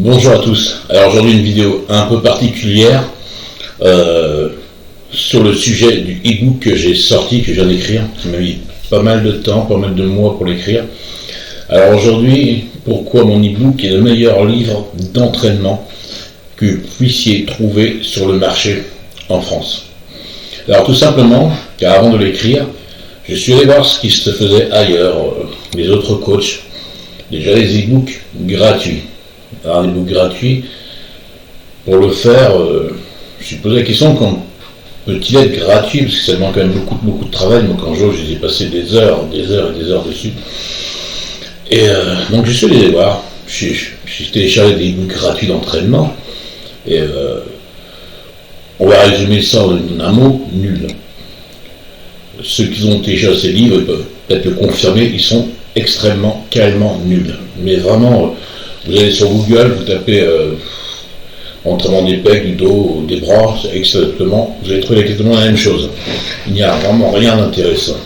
Bonjour à tous. Alors aujourd'hui une vidéo un peu particulière sur le sujet du e-book que j'ai sorti, que je viens d'écrire, qui m'a mis pas mal de temps, pas mal de mois pour l'écrire. Alors aujourd'hui, pourquoi mon e-book est le meilleur livre d'entraînement que vous puissiez trouver sur le marché en France. Alors tout simplement, car avant de l'écrire, je suis allé voir ce qui se faisait ailleurs, les autres coachs, déjà les e-books gratuits. Alors un e-book gratuit, pour le faire, je me suis posé la question quand peut-il être gratuit, parce que ça demande quand même beaucoup de travail. Moi quand je les ai passé des heures et des heures dessus. Et donc je suis allé les voir, j'ai téléchargé des e-books gratuits d'entraînement, et on va résumer ça en un mot, nul. Ceux qui ont téléchargé ces livres peuvent peut-être le confirmer, ils sont carrément nuls. Mais vraiment, vous allez sur Google, vous tapez entraînement des pecs, du dos, des bras, exactement, vous allez trouver exactement la même chose. Il n'y a vraiment rien d'intéressant.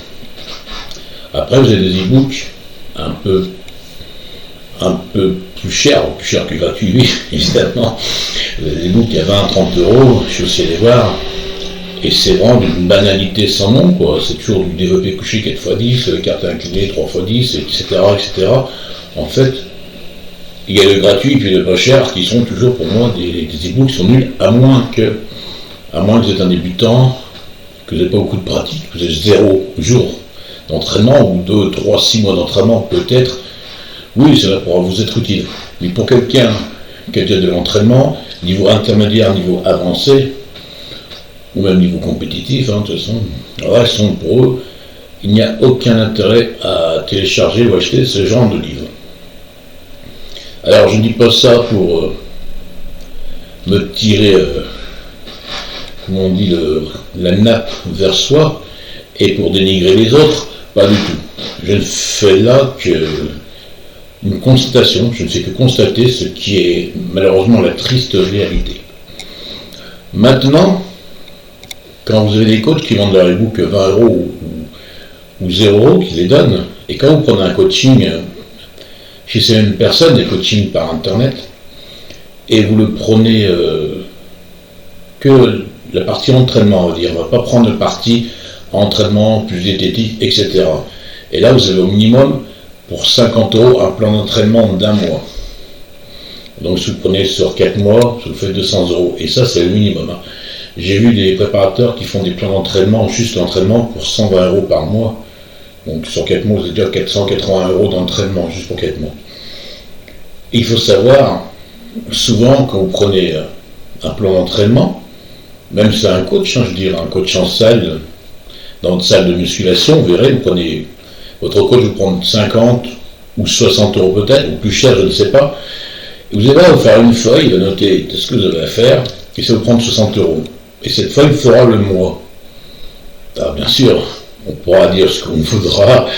Après, vous avez des e-books un peu plus chers que gratuits, oui, évidemment. Vous avez des e-books à 20-30 euros, je suis aussi allé voir. Et c'est vraiment d'une banalité sans nom, quoi. C'est toujours du développé couché 4x10, carte inclinée 3x10, etc., etc. En fait, il y a le gratuit et puis le pas cher qui sont toujours pour moi des e-books qui sont nuls, à moins que vous êtes un débutant, que vous n'avez pas beaucoup de pratique, que vous avez 0 jour d'entraînement, ou 2, 3, 6 mois d'entraînement peut-être. Oui, ça pourra vous être utile. Mais pour quelqu'un qui a déjà de l'entraînement, niveau intermédiaire, niveau avancé, ou même niveau compétitif, de toute façon, pour eux, il n'y a aucun intérêt à télécharger ou acheter ce genre de livre. Alors je ne dis pas ça pour me tirer, comment on dit, la nappe vers soi, et pour dénigrer les autres, pas du tout. Je ne fais là qu'une constatation, je ne fais que constater ce qui est malheureusement la triste réalité. Maintenant, quand vous avez des coachs qui vendent leur e-book 20 euros ou 0 euros, qui les donnent, et quand vous prenez un coaching chez ces mêmes personnes, des coachings par internet, et vous le prenez que la partie entraînement, on va dire, on ne va pas prendre la partie entraînement plus diététique, etc. Et là, vous avez au minimum, pour 50 euros, un plan d'entraînement d'1 mois. Donc si vous prenez sur 4 mois, ça vous fait 200 euros, et ça c'est le minimum. J'ai vu des préparateurs qui font des plans d'entraînement, juste l'entraînement, pour 120 euros par mois. Donc sur 4 mois, vous avez déjà 480 euros d'entraînement, juste pour 4 mois. Et il faut savoir, souvent, quand vous prenez un plan d'entraînement, même si c'est un coach, je veux dire, un coach en salle, dans une salle de musculation, vous verrez, vous prenez, votre coach vous prend 50 ou 60 euros peut-être, ou plus cher, je ne sais pas. Et vous allez vous faire une feuille, il va noter ce que vous avez à faire, et ça va vous prendre 60 euros. Et cette feuille fera le mois. Alors bien sûr, on pourra dire ce qu'on voudra,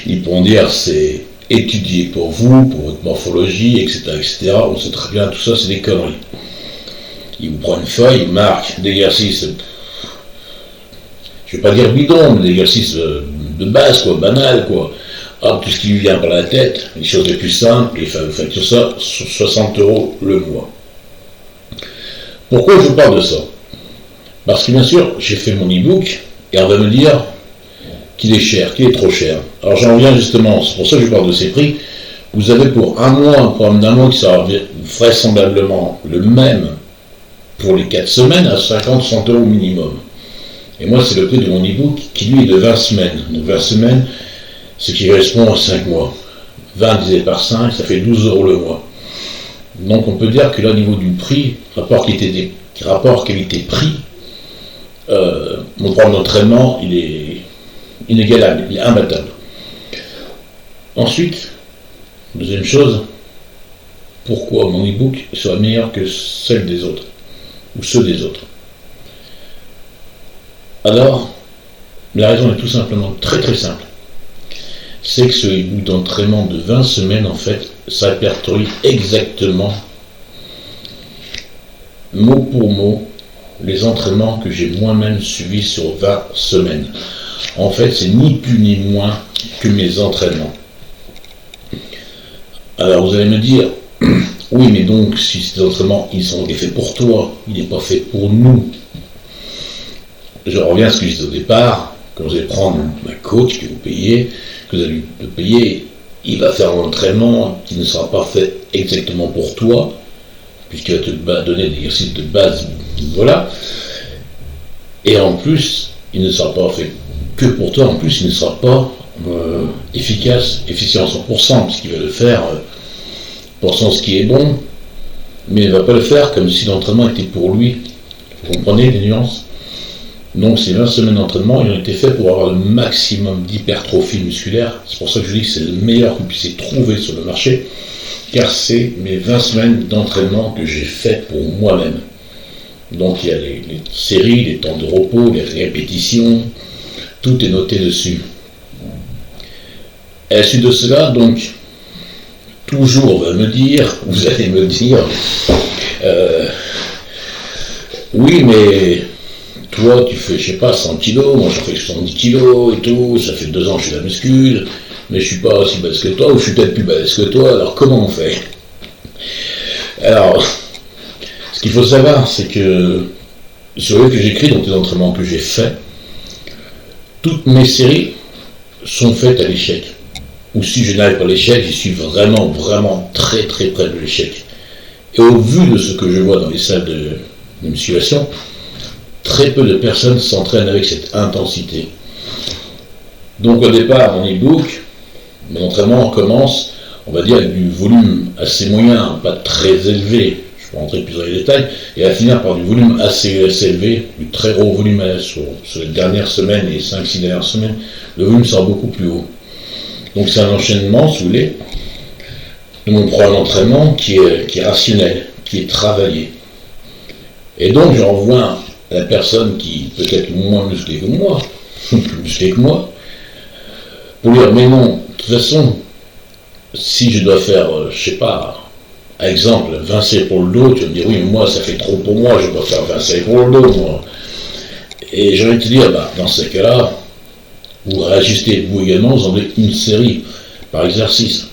ils pourront dire c'est étudié pour vous, pour votre morphologie, etc., etc. On sait très bien, tout ça c'est des conneries. Il vous prend une feuille, il marque d'exercices, je ne vais pas dire bidon, mais d'exercices de base, quoi, banal, quoi. Hop, tout ce qui lui vient par la tête, les choses les plus simples, et vous faites tout ça sur 60 euros le mois. Pourquoi je vous parle de ça? Parce que bien sûr, j'ai fait mon e-book, et on va me dire qu'il est cher, qu'il est trop cher. Alors j'en reviens justement, c'est pour ça que je parle de ces prix. Vous avez pour un mois, un programme d'1 mois qui sera vraisemblablement le même pour les 4 semaines à 50-100 euros minimum. Et moi c'est le prix de mon e-book qui lui est de 20 semaines. Donc 20 semaines, ce qui correspond à 5 mois. 20 divisé par 5, ça fait 12 euros le mois. Donc on peut dire que là au niveau du prix, rapport qualité-prix, mon programme d'entraînement il est inégalable, il est imbattable. Ensuite, deuxième chose, pourquoi mon e-book sera meilleur que celle des autres, ou ceux des autres? Alors, la raison est tout simplement très très simple. C'est que ce e-book d'entraînement de 20 semaines, en fait, ça répertorie exactement, mot pour mot, les entraînements que j'ai moi-même suivis sur 20 semaines. En fait, c'est ni plus ni moins que mes entraînements. Alors vous allez me dire, Oui, mais donc, si ces entraînements, ils sont faits pour toi, il n'est pas fait pour nous. Je reviens à ce que je disais au départ, quand vous allez prendre un coach que vous payez, que vous allez le payer, il va faire un entraînement qui ne sera pas fait exactement pour toi, puisqu'il va te donner des exercices de base, voilà. Et en plus, il ne sera pas fait que pour toi, en plus, il ne sera pas efficace, efficient à 100%, puisqu'il va le faire pensant ce qui est bon, mais il ne va pas le faire comme si l'entraînement était pour lui. Vous comprenez les nuances? Donc ces 20 semaines d'entraînement, ils ont été faits pour avoir le maximum d'hypertrophie musculaire. C'est pour ça que je dis que c'est le meilleur que vous puissiez trouver sur le marché, car c'est mes 20 semaines d'entraînement que j'ai fait pour moi-même. Donc il y a les séries, les temps de repos, les répétitions, tout est noté dessus. Et à la suite de cela, donc, toujours vous allez me dire, oui mais toi tu fais, je sais pas, 100 kilos, moi j'en fais 70 kilos et tout, ça fait 2 ans que je fais la muscule, mais je suis pas aussi balèze que toi, ou je suis peut-être plus balèze que toi, alors comment on fait? Alors, ce qu'il faut savoir, c'est que sur le que j'écris, donc les entraînements que j'ai faits, toutes mes séries sont faites à l'échec. Ou si je n'arrive pas à l'échec, je suis vraiment, vraiment très très près de l'échec. Et au vu de ce que je vois dans les salles de musculation, très peu de personnes s'entraînent avec cette intensité. Donc au départ, mon e-book, mon entraînement commence, on va dire, avec du volume assez moyen, pas très élevé, je peux rentrer plus dans les détails, et à finir par du volume assez élevé, du très gros volume sur les dernières semaines, les 5-6 dernières semaines, le volume sera beaucoup plus haut. Donc c'est un enchaînement, si vous voulez, de mon programme d'entraînement qui est rationnel, qui est travaillé. Et donc je renvoie à la personne qui peut être moins musclée que moi, plus musclée que moi, pour lui dire, mais non, de toute façon, si je dois faire, je sais pas, par exemple, 20 séries pour le dos, tu vas me dire, oui, mais moi, ça fait trop pour moi, je dois faire 20 séries pour le dos, moi. Et j'ai envie de te dire, dans ces cas-là, vous réajustez, vous également, vous enlevez une série par exercice.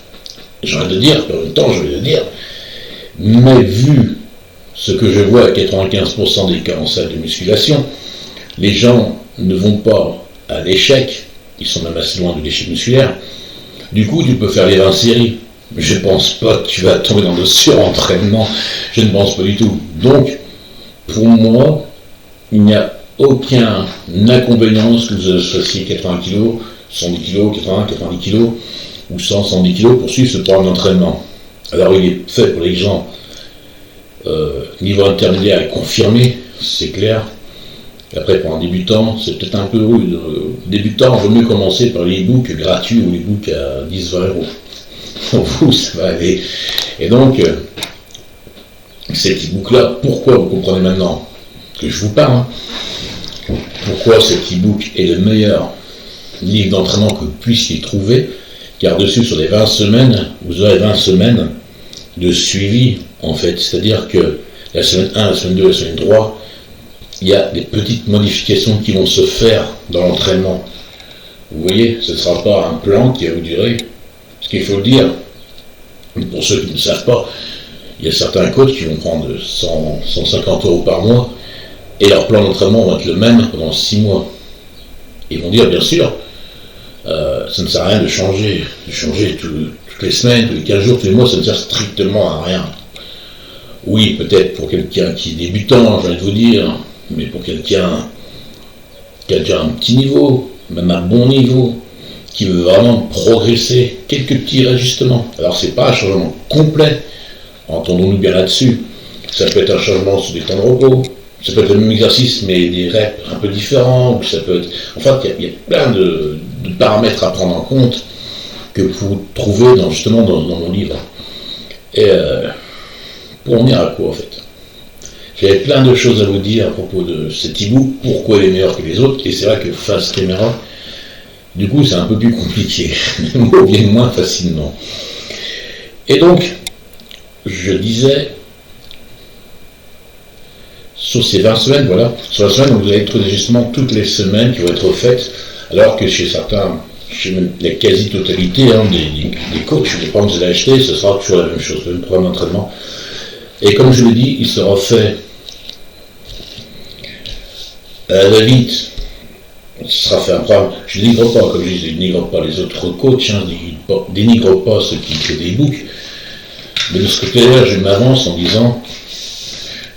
J'ai envie de dire, en même temps, je vais le dire, mais vu ce que je vois à 95% des cas en salle de musculation, les gens ne vont pas à l'échec, ils sont même assez loin de l'échec musculaire. Du coup, tu peux faire les 20 séries. Je ne pense pas que tu vas tomber dans le surentraînement. Je ne pense pas du tout. Donc, pour moi, il n'y a aucun inconvénient que vous fassiez 80 kg, 110 kg, 80, 90 kg, ou 100, 110 kg pour suivre ce programme d'entraînement. Alors, il est fait pour les gens niveau intermédiaire et confirmé, c'est clair. Après, pour un débutant, c'est peut-être un peu rude. Débutant, il vaut mieux commencer par les e-books gratuits ou les e-books à 10-20 €. Pour vous, ça va aller. Et donc, cet e-book-là, pourquoi vous comprenez maintenant que je vous parle, pourquoi cet e-book est le meilleur livre d'entraînement que vous puissiez trouver, car dessus, sur les 20 semaines, vous aurez 20 semaines de suivi, en fait. C'est-à-dire que la semaine 1, la semaine 2, la semaine 3, il y a des petites modifications qui vont se faire dans l'entraînement. Vous voyez, ce ne sera pas un plan qui va vous durer. Ce qu'il faut le dire, pour ceux qui ne savent pas, il y a certains coachs qui vont prendre 150 € par mois et leur plan d'entraînement va être le même pendant 6 mois. Ils vont dire, bien sûr, ça ne sert à rien de changer toutes les semaines, tous les 15 jours, tous les mois, ça ne sert strictement à rien. Oui, peut-être pour quelqu'un qui est débutant, j'ai envie de vous dire, mais pour quelqu'un qui a déjà un petit niveau, même un bon niveau, qui veut vraiment progresser, quelques petits ajustements. Alors c'est pas un changement complet, entendons-nous bien là-dessus. Ça peut être un changement sur des temps de repos, ça peut être le même exercice mais des reps un peu différents, ou ça peut être... Enfin, il y a plein de paramètres à prendre en compte que vous trouvez justement dans mon livre. Et pour en venir à quoi en fait? J'avais plein de choses à vous dire à propos de cet e-book, pourquoi il est meilleur que les autres, et c'est vrai que face caméra, du coup c'est un peu plus compliqué, les mots viennent moins facilement. Et donc, je disais, sur ces 20 semaines, voilà, sur la semaine, vous allez trouver des ajustements toutes les semaines qui vont être faites, alors que chez certains même la quasi-totalité des coachs, des programmes que vous allez acheter, ce sera toujours la même chose, le même programme d'entraînement. Et comme je l'ai dit, il sera fait à la va-vite. Ce sera fait un programme. Je ne dénigre pas, comme je dis, je ne dénigre pas les autres coachs, je ne dénigre pas ceux qui créent des e-books. Mais de ce côté-là, je m'avance en disant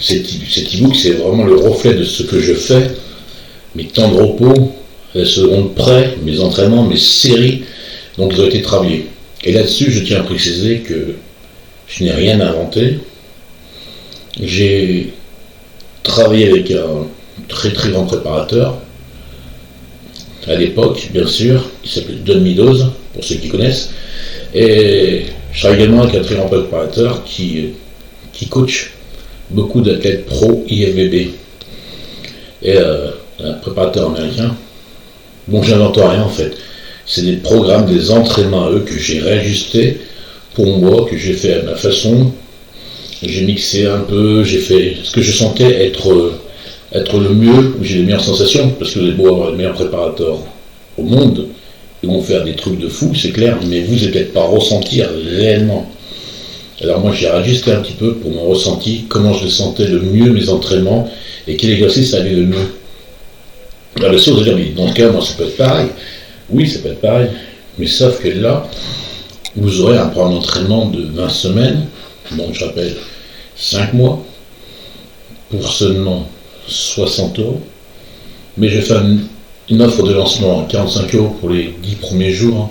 cet e-book, c'est vraiment le reflet de ce que je fais, mes temps de repos, la seconde près, mes entraînements, mes séries, donc ils ont été travaillés. Et là-dessus, je tiens à préciser que je n'ai rien inventé. J'ai travaillé avec un très très grand préparateur, à l'époque, bien sûr, qui s'appelait Don Meadows, pour ceux qui connaissent, et je travaille également avec un très grand préparateur qui coach beaucoup d'athlètes pro IFBB. Et un préparateur américain. Bon, j'invente rien en fait. C'est des programmes, des entraînements à eux que j'ai réajustés pour moi, que j'ai fait à ma façon. J'ai mixé un peu, j'ai fait ce que je sentais être le mieux, où j'ai les meilleures sensations, parce que vous avez beau avoir les meilleurs préparateurs au monde, ils vont faire des trucs de fou, c'est clair, mais vous n'allez peut-être pas ressentir réellement. Alors moi j'ai rajusté un petit peu pour mon ressenti, comment je sentais le mieux mes entraînements, et quel exercice allait le mieux. Alors bien sûr, vous allez dire, mais dans ce cas, moi ça peut être pareil. Oui, ça peut être pareil, mais sauf que là, vous aurez un programme d'entraînement de 20 semaines, donc je rappelle, 5 mois, pour seulement 60 €, mais je fais une offre de lancement à 45 € pour les 10 premiers jours,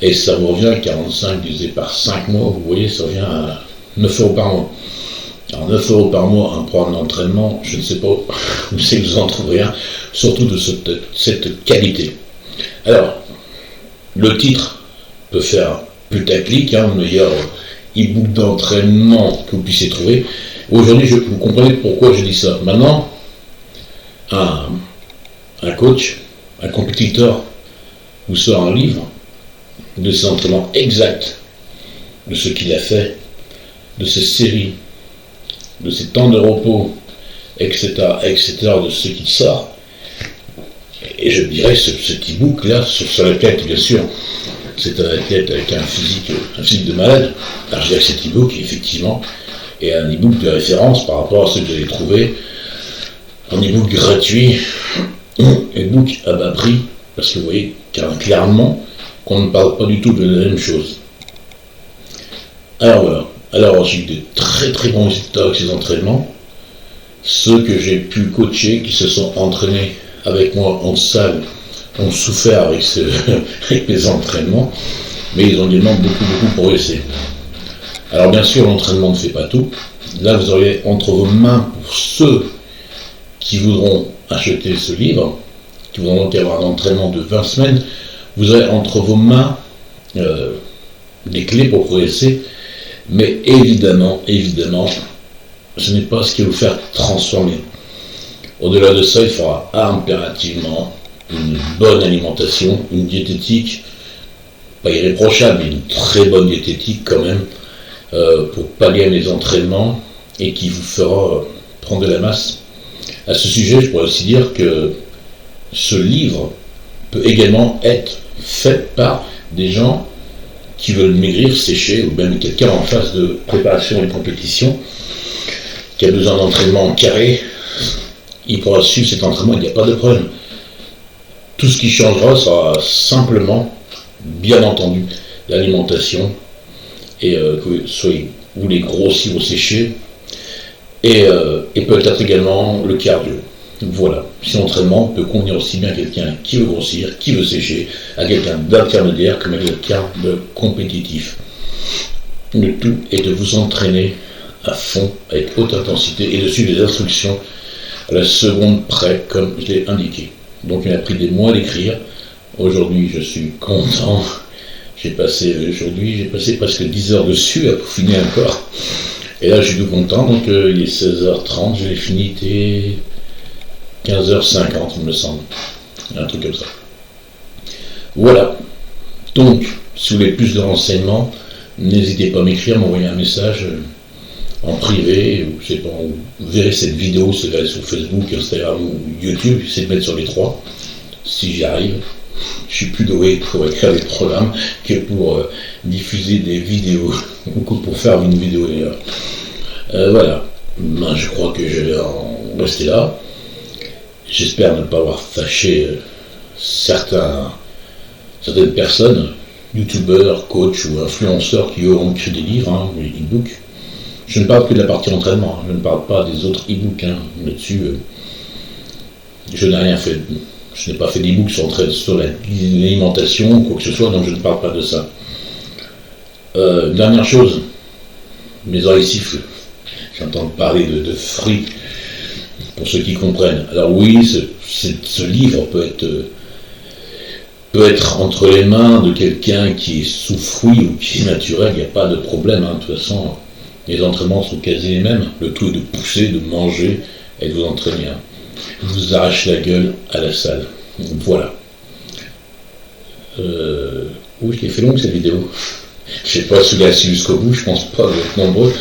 et ça vous revient à 45 divisé par 5 mois, vous voyez, ça revient à 9 € par mois. Alors 9 € par mois, un programme d'entraînement, je ne sais pas où c'est que vous en trouverez un, surtout de cette qualité. Alors, le titre peut faire putaclic, le meilleur e-book d'entraînement que vous puissiez trouver. Aujourd'hui, vous comprenez pourquoi je dis ça. Maintenant, un coach, un compétiteur vous sort un livre de ses entraînements exacts, de ce qu'il a fait, de ses séries, de ses temps de repos, etc., de ce qu'il sort. Et je dirais, cet e-book-là, sur lequel, bien sûr, c'est un athlète avec un physique de malade. Alors je dirais que cet e-book, effectivement, est un e-book de référence par rapport à ce que vous allez trouver, un e-book gratuit, un e-book à bas prix, parce que vous voyez clairement qu'on ne parle pas du tout de la même chose. Alors voilà. Alors j'ai eu de très très bons résultats avec ces entraînements. Ceux que j'ai pu coacher, qui se sont entraînés avec moi en salle, ont souffert avec mes entraînements, mais ils ont également beaucoup progressé. Alors bien sûr, l'entraînement ne fait pas tout. Là, vous auriez entre vos mains, pour ceux qui voudront acheter ce livre, qui voudront donc avoir un entraînement de 20 semaines, vous aurez entre vos mains des clés pour progresser, mais évidemment, ce n'est pas ce qui va vous faire transformer. Au-delà de ça, il faudra impérativement une bonne alimentation, une diététique, pas irréprochable, mais une très bonne diététique quand même, pour pallier mes entraînements et qui vous fera prendre de la masse. À ce sujet, je pourrais aussi dire que ce livre peut également être fait par des gens qui veulent maigrir, sécher, ou même quelqu'un en phase de préparation et de compétition, qui a besoin d'entraînement carré, il pourra suivre cet entraînement, il n'y a pas de problème. Tout ce qui changera sera simplement, bien entendu, l'alimentation, et que soyez vous voulez grossir ou sécher, et peut-être également le cardio. Voilà, cet entraînement peut convenir aussi bien à quelqu'un qui veut grossir, qui veut sécher, à quelqu'un d'intermédiaire comme à quelqu'un de compétitif. Le tout est de vous entraîner à fond, avec haute intensité, et de suivre les instructions à la seconde près, comme je l'ai indiqué. Donc il m'a pris des mois d'écrire. Aujourd'hui, je suis content. J'ai passé presque 10 heures dessus à peaufiner encore. Et là, je suis tout content. Donc il est 16h30, je l'ai fini, il 15h50, il me semble. Un truc comme ça. Voilà. Donc, si vous voulez plus de renseignements, n'hésitez pas à m'écrire, m'envoyer un message en privé, ou je sais pas, vous verrez cette vidéo, c'est sur Facebook, Instagram ou YouTube, j'essaie de mettre sur les trois, si j'y arrive. Je suis plus doué pour écrire des programmes que pour diffuser des vidéos, ou que pour faire une vidéo d'ailleurs. Voilà, ben, je crois que je vais en rester là. J'espère ne pas avoir fâché certaines personnes, youtubeurs, coachs ou influenceurs qui auront écrit des livres, des e-books. Je ne parle que de la partie entraînement, je ne parle pas des autres e-books. Là-dessus, je n'ai rien fait. Je n'ai pas fait d'e-book sur l'alimentation ou quoi que ce soit, donc je ne parle pas de ça. Dernière chose, mes oreilles sifflent. J'entends parler de fruits, pour ceux qui comprennent. Alors oui, ce livre peut être entre les mains de quelqu'un qui est sous fruit ou qui est naturel, il n'y a pas de problème. De toute façon, les entraînements sont quasi les mêmes. Le tout est de pousser, de manger et de vous entraîner. Je vous arrache la gueule à la salle. Voilà. Oui, je l'ai fait longue cette vidéo. Je sais pas si vous l'avez suivi jusqu'au bout, je pense pas, vous êtes nombreux.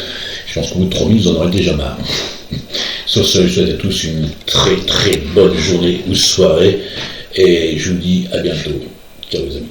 Je pense qu'au bout de 3 minutes, vous en aurez déjà marre. Sur ce, je souhaite à tous une très très bonne journée ou soirée. Et je vous dis à bientôt. Ciao les amis.